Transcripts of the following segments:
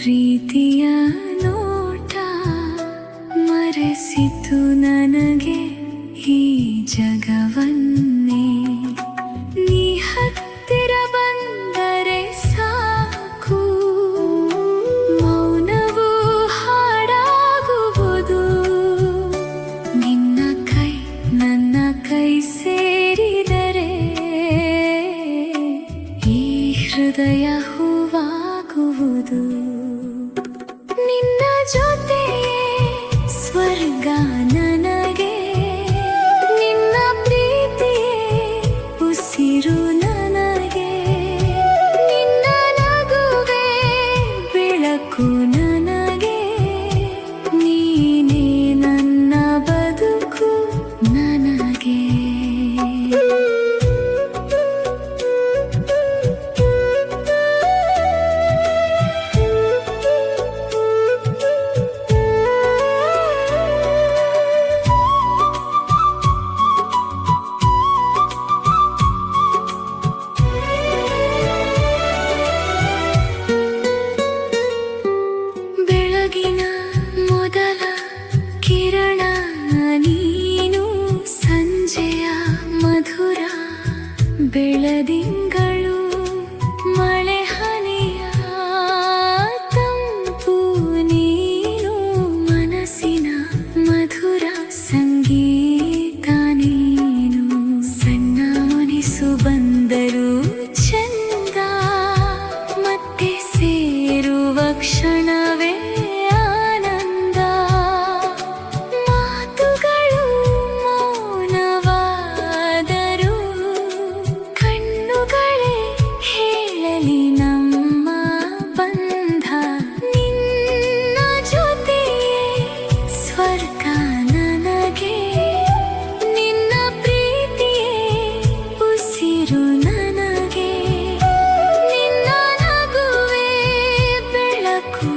ಪ್ರೀತಿಯ ನೋಟ ಮರೆಸಿತು ನನಗೆ ಈ ಜಗವನ್ನೇ. ನೀ ಹತ್ತಿರ ಬಂದರೆ ಸಾಕು, ಮೌನವು ಹಾಡಾಗುವುದು. ನಿನ್ನ ಕೈ ನನ್ನ ಕೈ ಸೇರಿದರೆ ಈ ಹೃದಯ ಹೂವಾಗುವುದು. ನಿನ್ನ ಜೊತೆ ಸ್ವರ್ಗ ನನಗೆ, ನಿನ್ನ ಪ್ರೀತಿಯೇ ಉಸಿರು ನನಗೆ. ನಿನ್ನ ನಗುವೆ ಬೆಳಕು ನನಗೆ, ನೀನೇ ನನ್ನ ಬದುಕು ನನಗೆ. ಬೆಳಗಿನ ಮೊದಲ ಕಿರಣ ನೀನು, ಸಂಜೆಯ ಮಧುರ ಬೆಳದಿಂಗಳು, ಮಳೆ ಹನಿಯ ತಂಪು ನೀನು, ಮನಸ್ಸಿನ ಮಧುರ ಸಂಗೀತ ನೀನು. ಸಣ್ಣ ಮುನಿಸು ಬಂದರು ಚಂದ, ಮತ್ತೆ ಸೇರುವ ಕ್ಷಣವೇ ಆನಂದ. ಮಾತುಗಳು ಮೌನವಾದರು, ಕಣ್ಣುಗಳೇ ಹೇಳಲಿ ನಮ್ಮ ಬಂಧ. ನಿನ್ನ ಜೊತೆಯೇ ಸ್ವರ್ಗ ನನಗೆ, ನಿನ್ನ ಪ್ರೀತಿಯೇ ಉಸಿರು ನನಗೆ. ನಿನ್ನ ನಗುವೆ ಬೆಳಕು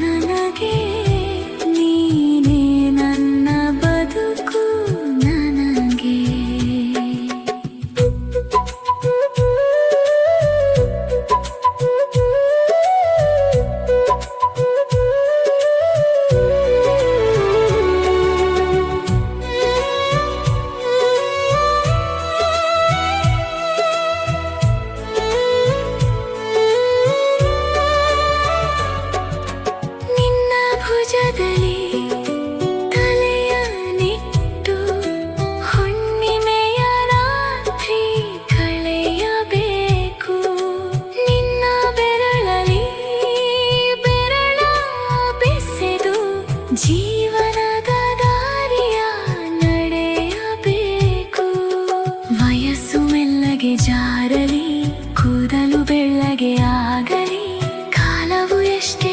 ನನಗೆ, ನೀನೇ ನನ್ನ ಬದುಕು ನನಗೆ. ನಿನ್ನ ಭುಜದಲ್ಲಿ ತಲೆಯ ನಿಟ್ಟು, ಹುಣ್ಣಿಮೆಯ ರಾತ್ರಿ ಕಳೆಯಬೇಕು. ನಿನ್ನ ಬೆರಳಲ್ಲಿ ಬೆರಳ ಬೆಸೆದು ಜೀವನದ ದಾರಿಯ ನಡೆಯಬೇಕು. ವಯಸ್ಸು ಮೆಲ್ಲಗೆ ಜಾರಲಿ, ಕೂದಲು ಬೆಳ್ಳಗೆ ಆಗಲಿ, ಕಾಲವು ಎಷ್ಟೇ